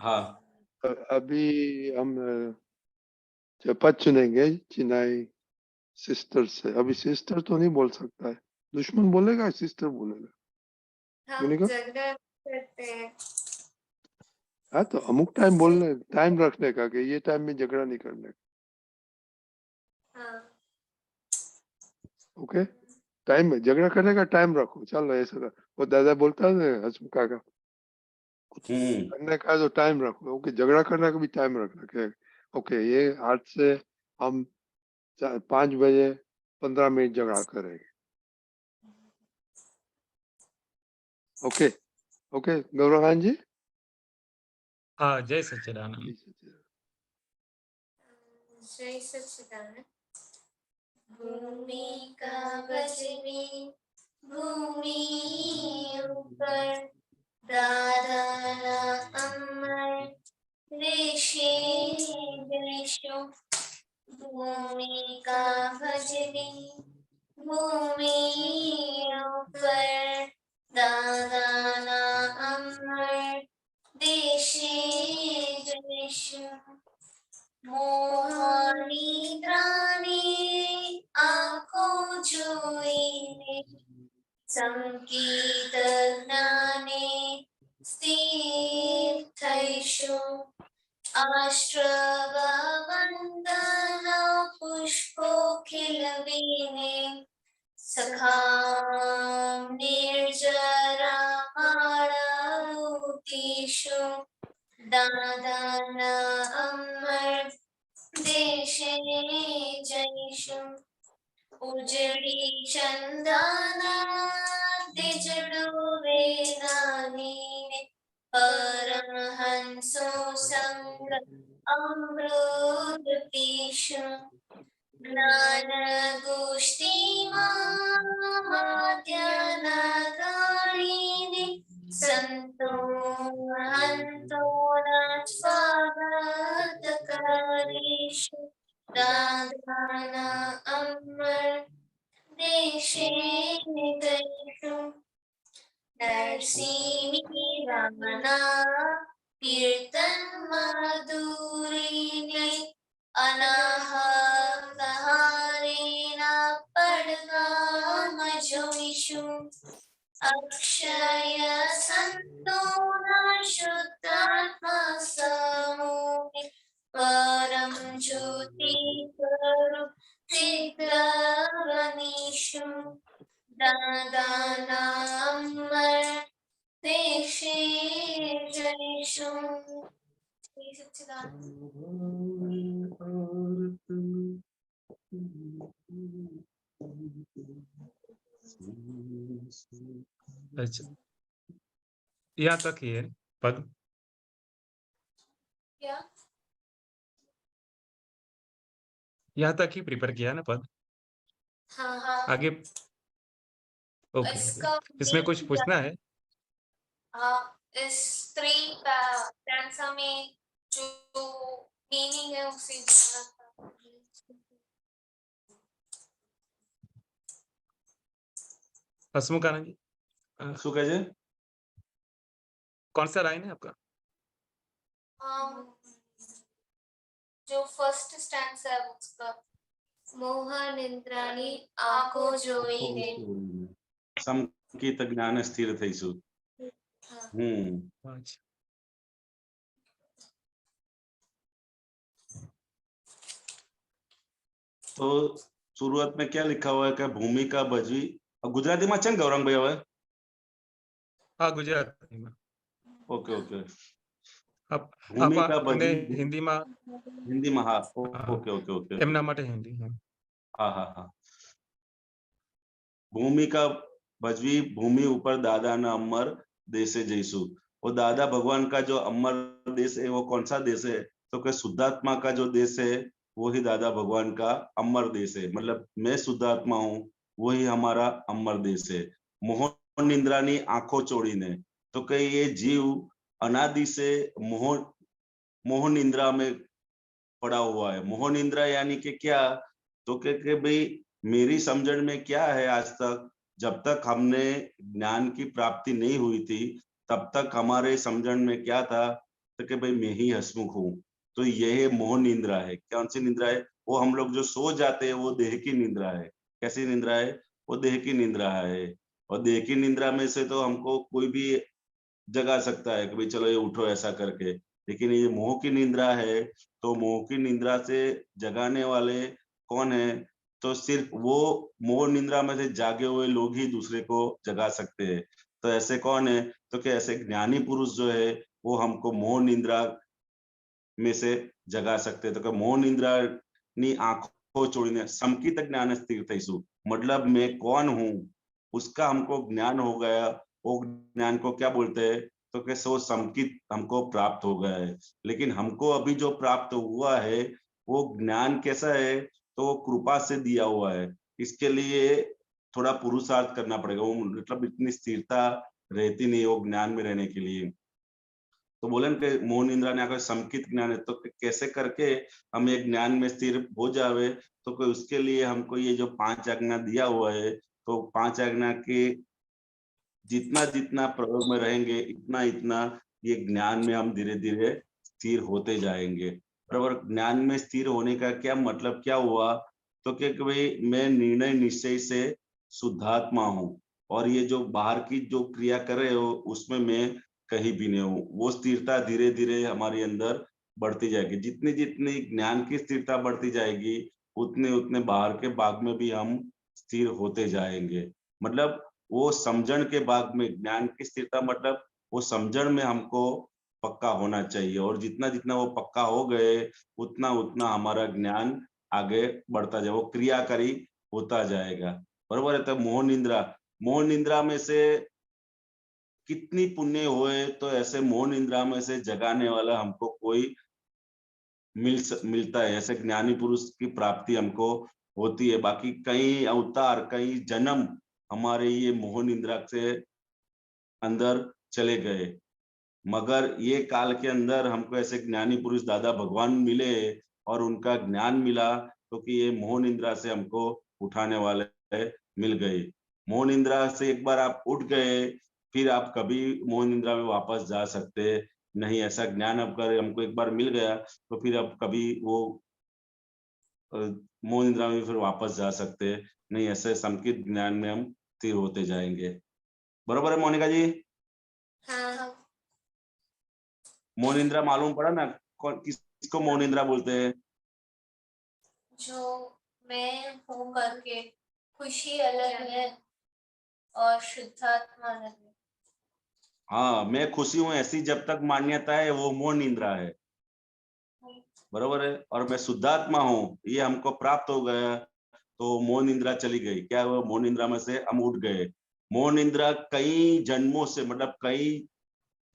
हाँ अभी हम पद चुनेंगे चिनाई सिस्टर से। अभी सिस्टर तो नहीं बोल सकता है, दुश्मन बोलेगा सिस्टर बोलेगा। हम झगड़ा करते हैं। हाँ तो अमुक टाइम बोलने, टाइम रखने का कि ये टाइम में झगड़ा नहीं करने का। हाँ ओके, टाइम में झगड़ा करने का टाइम रखो। चलो ऐसा कर, वो दादा बोलता है ना हसमुख काका, करने का जो टाइम रखो। ओके, झगड़ा करने का भी टाइम रखना कि ओके ये आज से हम 5 बजे 15 मिनट झगड़ा करेंगे। ओके ओके गौरव खान जी। हाँ, जय सच्चिदानंद। जय सच्चिदानंद। भूमिका बजनी भूमि ऊपर दादा अमर ऋषि ऋषु। भूमिका भजनी भूमि ऊपर दादा अमर देशे जयशु। मोहनी त्राणी आँखों जोईने संगीत ज्ञाने स्थिर थईशु। आश्रव वंदन पुष्पो खिलवीने सखाम निर्जरा माणूतीषु। दादान अमर देशे जयशु। उजड़ी चंदना दिजड़ू वेदानी परमहंसो संग अमृत पीशु। ज्ञान गोष्ठी माध्यान कारिणी संतो हंतो न स्वागत करीषु। दादान अमर देशे गईषु। नरसिंह रमना कीर्तन मधुरीने अनाहत हारेना पड़गाम जोईषु। अक्षय संतोन शुद्धात्मा समूहे परम ज्योति स्वरूप सिद्धवनीषु। दादान अमर देशे जयशु। जय सच्चिदानंद। अच्छा, यहाँ तक ही है पद। क्या यहाँ तक ही प्रिपेयर किया ना पद? हाँ हाँ आगे ओके। इसका इसमें कुछ पूछना है? हाँ, इस 3 स्टैंजा में जो मीनिंग है उसे जानना था। हसमुख आनंद जी, શું કહે છે? कौन सा लाइन है आपका? जो फर्स्ट स्टैंजा है उसका मोहन इंद्राणी आंखों जोईने। સંકિત જ્ઞાન સ્થિર થઈશું. अच्छा, तो शुरुआत में क्या लिखा हुआ है कि भूमिका भजवी गुजराती में છે ને ગૌરંગ ભાઈ હવે? हाँ गुजराती में। ओके ओके आप ભૂમિકા ने ભજવી हिंदी में हिंदीમાં हाँ हाँ, ओके ओके ओके एमना माटे हिंदी है। हाँ हाँ हाँ भूमिका भजवी भूमि ऊपर दादा न अमर देशे जईसु। वो दादा भगवान का जो अमर देश है वो कौन सा देश है? तो कि शुद्धात्मा का जो देश है वो ही दादा भगवान का अमर देश है। मतलब मैं शुद्धात्मा हूँ, वही हमारा अमर देश है। मोहन निंद्रानी आंखों चोड़ीने, तो कि ये जीव अनादि से मोह निंद्रा में पड़ा हुआ है। मोह निंद्रा यानी कि क्या? तो कि भाई मेरी समझण में क्या है, आज तक जब तक हमने ज्ञान की प्राप्ति नहीं हुई थी तब तक हमारे समझण में क्या था तो कि भाई मैं ही हसमुख हूँ। तो यह मोह निंद्रा है। कौन सी निंद्रा है? वो हम लोग जो सो जाते हैं वो देह की निंद्रा है। कैसी निंद्रा है? वो देह की निंद्रा है। और देह की निंद्रा में से तो हमको कोई भी जगा सकता है कि भाई चलो ये उठो ऐसा करके। लेकिन ये मोह की निंद्रा है, तो मोह की निंद्रा से जगाने वाले कौन है? तो सिर्फ वो मोह निंद्रा में से जागे हुए लोग ही दूसरे को जगा सकते हैं। तो ऐसे कौन है? तो क्या ऐसे ज्ञानी पुरुष जो है वो हमको मोह निंद्रा में से जगा सकते हैं। तो क्या मोह निंद्रा नी आंखों चोड़ीने समकित ज्ञान स्थिरतैसु, मतलब मैं कौन हूँ उसका हमको ज्ञान हो गया। वो ज्ञान को क्या बोलते हैं? तो कैसे वो समकित हमको प्राप्त हो गया है। लेकिन हमको अभी जो प्राप्त हुआ है वो ज्ञान कैसा है? तो वो कृपा से दिया हुआ है। इसके लिए थोड़ा पुरुषार्थ करना पड़ेगा। वो मतलब इतनी स्थिरता रहती नहीं वो ज्ञान में रहने के लिए। तो बोले ना कि मोह निंद्रा ने आकर समकित ज्ञान है, तो कैसे करके हम एक ज्ञान में स्थिर हो जावे? तो कोई उसके लिए हमको ये जो 5 आज्ञा दिया हुआ है, तो 5 आज्ञा के जितना जितना प्रयोग में रहेंगे इतना इतना ये ज्ञान में हम धीरे धीरे स्थिर होते जाएंगे। बराबर। ज्ञान में स्थिर होने का क्या मतलब क्या हुआ? तो कि भाई मैं निर्णय निश्चय से शुद्धात्मा हूँ, और ये जो बाहर की जो क्रिया कर रहे हो उसमें मैं कहीं भी नहीं हूँ। वो स्थिरता धीरे धीरे हमारे अंदर बढ़ती जाएगी। जितनी जितनी ज्ञान की स्थिरता बढ़ती जाएगी उतने उतने बाहर के भाग में भी हम स्थिर होते जाएंगे। मतलब वो समझण के भाग में ज्ञान की स्थिरता, मतलब वो समझण में हमको पक्का होना चाहिए। और जितना जितना वो पक्का हो गए उतना उतना हमारा ज्ञान आगे बढ़ता जाए, वो क्रियाकारी होता जाएगा। बरोबर है। तो मोह निंद्रा में से कितनी पुण्य हुए तो ऐसे मोह निंद्रा में से जगाने वाला हमको कोई मिलता है। ऐसे ज्ञानी पुरुष की प्राप्ति हमको होती है। बाकी कई अवतार कई जन्म हमारे ये मोह निंद्रा से अंदर चले गए, मगर ये काल के अंदर हमको ऐसे ज्ञानी पुरुष दादा भगवान मिले और उनका ज्ञान मिला, तो कि ये मोह निंद्रा से हमको उठाने वाले मिल गए। मोह निंद्रा से एक बार आप उठ गए फिर आप कभी मोह निंद्रा में वापस जा सकते नहीं। ऐसा ज्ञान अब कर हमको एक बार मिल गया तो फिर अब कभी वो अ, मोह निद्रा में फिर वापस जा सकते नहीं। ऐसे समकित ज्ञान में हम स्थिर होते जाएंगे। बरोबर है मोनिका जी? हाँ। मोह निद्रा मालूम पड़ा ना? कौन किसको मोह निद्रा बोलते हैं? जो मैं हूँ करके खुशी अलग है और शुद्धात्मा अलग है। हाँ, मैं खुशी हूँ ऐसी जब तक मान्यता है वो मोह निद्रा है। बरोबर है। और मैं शुद्धात्मा हूँ ये हमको प्राप्त हो गया तो मोह निद्रा चली गई। क्या हुआ? मोह निद्रा में से हम उठ गए। मोह निद्रा कई जन्मों से, मतलब कई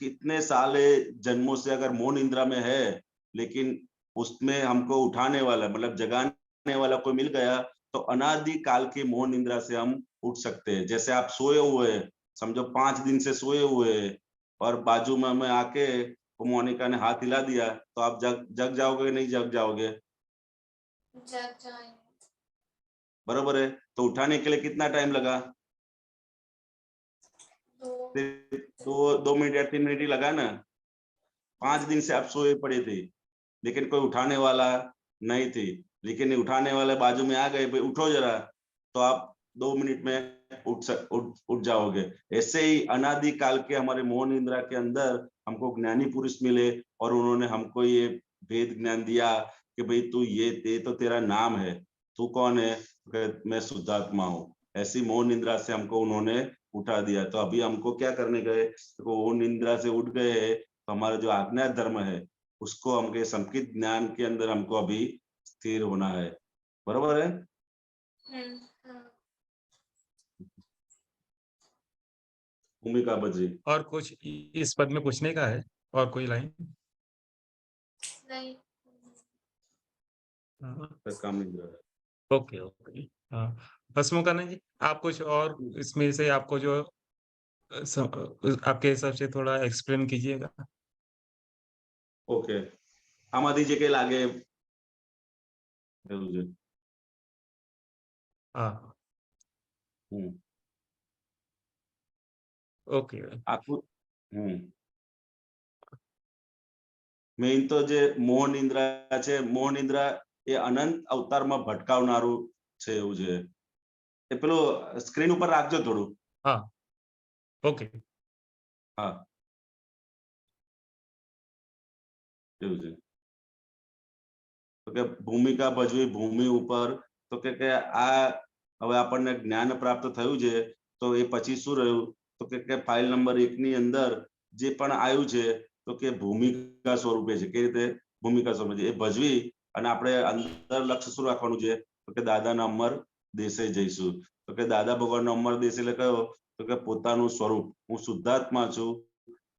कितने साले जन्मों से अगर मोह निद्रा में है, लेकिन उसमें हमको उठाने वाला मतलब जगाने वाला कोई मिल गया तो अनादि काल की मोह निद्रा से हम उठ सकते हैं। जैसे आप सोए हुए हैं, समझो 5 दिन से सोए हुए हैं और बाजू में मैं आके वो मोनिका ने हाथ हिला दिया तो आप जग जग जाओगे कि नहीं जग जाओगे? जग जाएंगे। बरोबर है। तो उठाने के लिए कितना टाइम लगा? दो सिर्फ 2 मिनट या 3 मिनट ही लगा ना। 5 दिन से आप सोए पड़े थे लेकिन कोई उठाने वाला नहीं थी। लेकिन उठाने वाले बाजू में आ गए, भाई उठो जरा, तो आप 2 मिनट में उठ जाओगे। ऐसे ही अनादि काल के हमारे मोह निद्रा के अंदर हमको ज्ञानी पुरुष मिले और उन्होंने हमको ये भेद ज्ञान दिया कि भाई तू ये तो तेरा नाम है, तू कौन है? मैं शुद्धात्मा हूँ। ऐसी मोह निद्रा से हमको उन्होंने उठा दिया। तो अभी हमको क्या करने गए? तो वो निद्रा से उठ गए तो हमारा जो आज्ञा धर्म है उसको हमके संकित ज्ञान के अंदर हमको अभी स्थिर होना है। बरोबर है। हाँ। भूमिका बजी। और कुछ इस पद में पूछने का है? और कोई लाइन? नहीं। हाँ, काम नहीं कर रहा ओके ओके। हाँ, हसमुखानंद जी, आप कुछ और है। इसमें से आपको जो आपके हिसाब से थोड़ा एक्सप्लेन कीजिएगा। ओके, આમાંથી જે કઈ લાગે એવું છે। हाँ, હમ ओके। આખું हम्म મેઇન તો જે મોહ નિંદ્રા છે, મોહ નિંદ્રા એ અનંત અવતારમાં ભટકાવનારું છે એવું છે. એ પેલું સ્ક્રીન ઉપર રાખજો થોડું. હા, ઓકે. હા, એવું છે. તો કે ભૂમિકા ભજવી ભૂમિ ઉપર, તો કે આ હવે આપણને જ્ઞાન પ્રાપ્ત થયું છે, તો એ પછી શું રહ્યું? તો કે ફાઇલ નંબર 1 ની અંદર જે પણ આવ્યું છે, તો કે ભૂમિકા સ્વરૂપે છે. કે રીતે ભૂમિકા સ્વરૂપે છે એ ભજવી અને આપણે અંદર લક્ષ્ય શું રાખવાનું છે? તો કે દાદાના અમર દેશે જઈશું. તો કે દાદા ભગવાનનો અમર દેશ એટલે કયો? તો કે પોતાનું સ્વરૂપ. હું શુદ્ધાત્મા છું,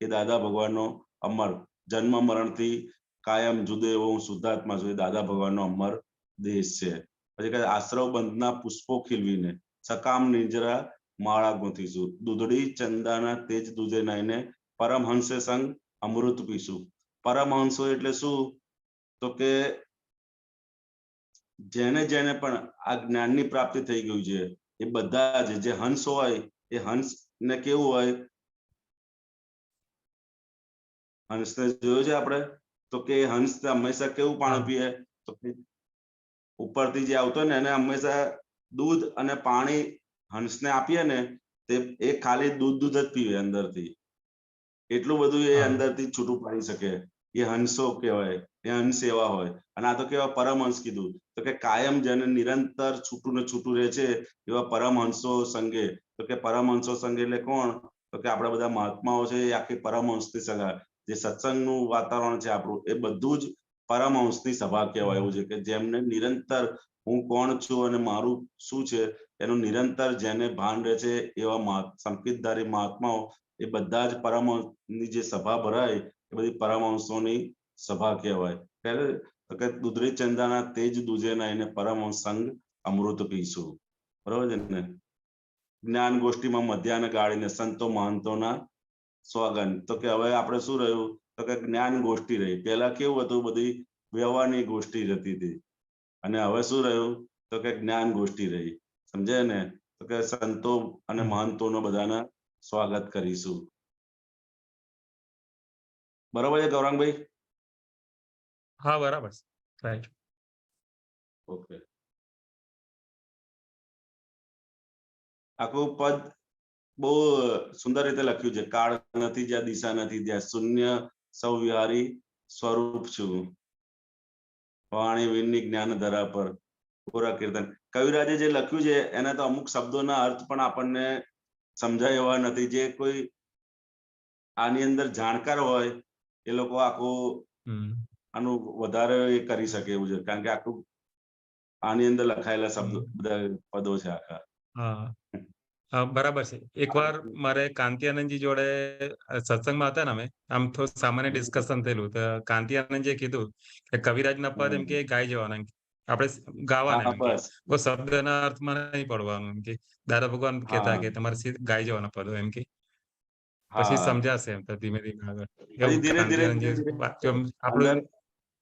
એ દાદા ભગવાનનો અમર જન્મ મરણથી કાયમ જુદો એવો હું શુદ્ધાત્મા છું, એ દાદા ભગવાનનો અમર દેશ છે. પછી કહે આશ્રવ બંધના પુષ્પો ખીલવીને સકામ નિંજરા માળા ગૂંથીશું, દૂધડી ચંદાના તેજ દૂધે નાઈને પરમહંસે સંગ અમૃત પીશું. પરમહંસો એટલે શું? તો કે જેને જેને પણ આ જ્ઞાનની પ્રાપ્તિ થઈ ગયું છે, એ બધા જ જે હંસ હોય, એ હંસ ને કેવું હોય? હંસને જોયું છે આપણે? તો કે હંસ હંમેશા કેવું પાણી પીએ? તો કે ઉપરથી જે આવતો ને એને હંમેશા દૂધ અને પાણી હંસને આપીએ ને, તે એ ખાલી દૂધ જ પીવે અંદરથી. એટલું બધું એ અંદરથી છૂટું પાડી શકે. એ હંસો કહેવાય, એ હંસ એવા હોય. અને આ તો કેવા પરમહંસ કીધું, તો કે કાયમ જેને નિરંતર છૂટું ને છૂટું રહે છે, એવા પરમહંસો સંગે. તો કે પરમહંસો સંગે એટલે કોણ? તો કે આપણા બધા મહાત્માઓ છે, એ આખી પરમહંસની સગા. જે સત્સંગનું વાતાવરણ છે આપણું, એ બધું જ પરમહંસની સભા કહેવાય એવું છે. કે જેમને નિરંતર હું કોણ છું અને મારું શું છે એનું નિરંતર જેને ભાન રહે છે, એવા સંકેતધારી મહાત્માઓ, એ બધા જ પરમહંસની જે સભા ભરાય, એ બધી પરમહંસોની સભા કહેવાય. તો કે દુધરી ચંદાના તેજ દૂજે નાઈને પરમહંસ સંગ અમૃત પીશું. બરોબર છે ને? જ્ઞાન ગોષ્ઠીમાં મધ્યાહન ગાળીને સંતો મહંતોના સ્વાગન. તો કે હવે આપણે શું રહ્યું? તો કે જ્ઞાન ગોષ્ઠી રહી. પહેલા કેવું હતું? બધી વ્યવહારની ગોષ્ઠી જતી હતી. અને હવે શું રહ્યું? તો કે જ્ઞાન ગોષ્ઠી રહી. સમજાય ને? તો કે સંતો અને મહંતોનો બધાના સ્વાગત કરીશું. બરોબર છે ગૌરાંગભાઈ? હા, બરાબર છે. રાઈટ. ઓકે. આખું પદ બહુ સુંદર રીતે લખ્યું છે. કાળ નથી જ્યાં દિશા નથી ત્યાં શૂન્ય સૌ વિહારી સ્વરૂપ છું, વાણી વિનની જ્ઞાન ધરા પર પૂરા કીર્તન. કવિરાજે જે લખ્યું છે એના તો અમુક શબ્દોના અર્થ પણ આપણને સમજાય એવા નથી. જે કોઈ આની અંદર જાણકાર હોય એ લોકો આખું આનું વધારે એ કરી શકે એવું છે. કારણ કે આખું આની અંદર લખાયેલા શબ્દો બધા પદો છે આખા. હા, બરાબર છે. એકવાર મારે કાંતિ આનંદજી જોડે સત્સંગમાં હતા ને, અમે આમ થોડું સામાન્ય ડિસ્કશન થયેલું. તો કાંતિ આનંદજીએ કીધું કે કવિરાજના પદ એમ કે ગાઈ જવાના, એમ કે આપણે ગાવાના, એમ કે બસ કોઈ શબ્દના અર્થમાં નહીં પડવાનું. એમ કે દાદા ભગવાન કહેતા કે તમારે ગાઈ જવાના પદો, એમ કે પછી હા, સમજાશે એમ તો ધીમે ધીમે આગળ. પછી એવું ધીરે કાંતિ ધીરે આનંદજી ધીરે આપણું અંદર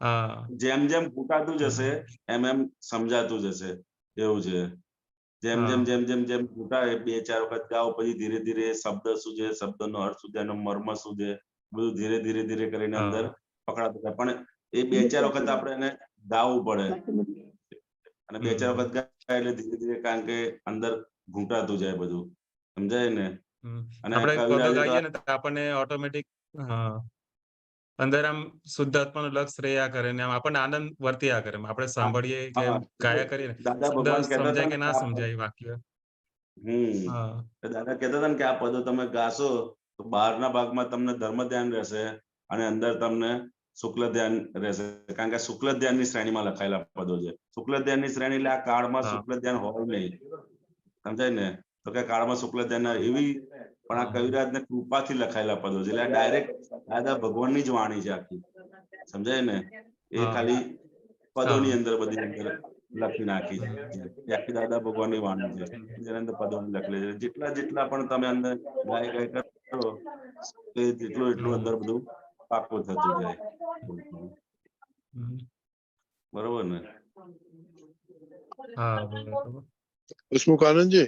હા. જેમ જેમ ઘૂંટાતું જશે એમ એમ સમજાતું જશે એવું છે. જેમ જેમ જેમ જેમ જેમ ઘૂંટાય 2-4 વખત ગાઓ, પછી ધીરે ધીરે શબ્દ શું છે, શબ્દનો અર્થ શું છે, એનો મર્મ શું છે, બધું ધીરે ધીરે ધીરે કરીને અંદર પકડાતું જાય. પણ એ 2-4 વખત આપણે એને ગાવું પડે. અને 2-4 વખત ગાય એટલે ધીરે ધીરે, કારણ કે અંદર ઘૂંટાતું જાય બધું. સમજાય ને? અને આપણે પદો કવિરાજે તો ગાઈએ ને તો આપણને ઓટોમેટિક અંદર આમ શુદ્ધાત્માનું લક્ષ રહ્યા કરે ને આમ આપણને આનંદ વર્ત્યા કરે. આપણે સાંભળીએ કે ગાયા કરીએ ને, દાદા શબ્દ ભગવાન કહેતા હતા સમજાય ને કે ના સમજાય વાક્ય. દાદા કહેતા હતા ને કે આ પદો તમે ગાશો તો બહારના ભાગમાં તમને ધર્મ ધ્યાન રહેશે અને અંદર તમને શુક્લ ધ્યાન રહેશે. કારણ કે શુક્લ ધ્યાનની શ્રેણીમાં લખાયેલા પદો છે. શુક્લ ધ્યાનની શ્રેણી એટલે આ કાળમાં શુક્લ ધ્યાન હોય નહીં. સમજાય ને? તો કે કાળમાં શુક્લ ધ્યાન એવી, પણ આ કવિરાજને કૃપાથી લખાયેલા પદો છે. એટલે ડાયરેક્ટ દાદા ભગવાનની જ વાણી છે આખી. સમજાય ને? એ ખાલી પદોની અંદર બધી અંદર લખી નાખી છે. આખી દાદા ભગવાનની વાણી છે. જેના અંદર પદો લખેલી છે. જેટલા જેટલા પણ તમે અંદર ગાય ગાય કરો, તો જેટલું એટલું અંદર બધું પાકું થતું જાય. બરોબર ને? હા, બરાબર. હસમુખ આનંદજી,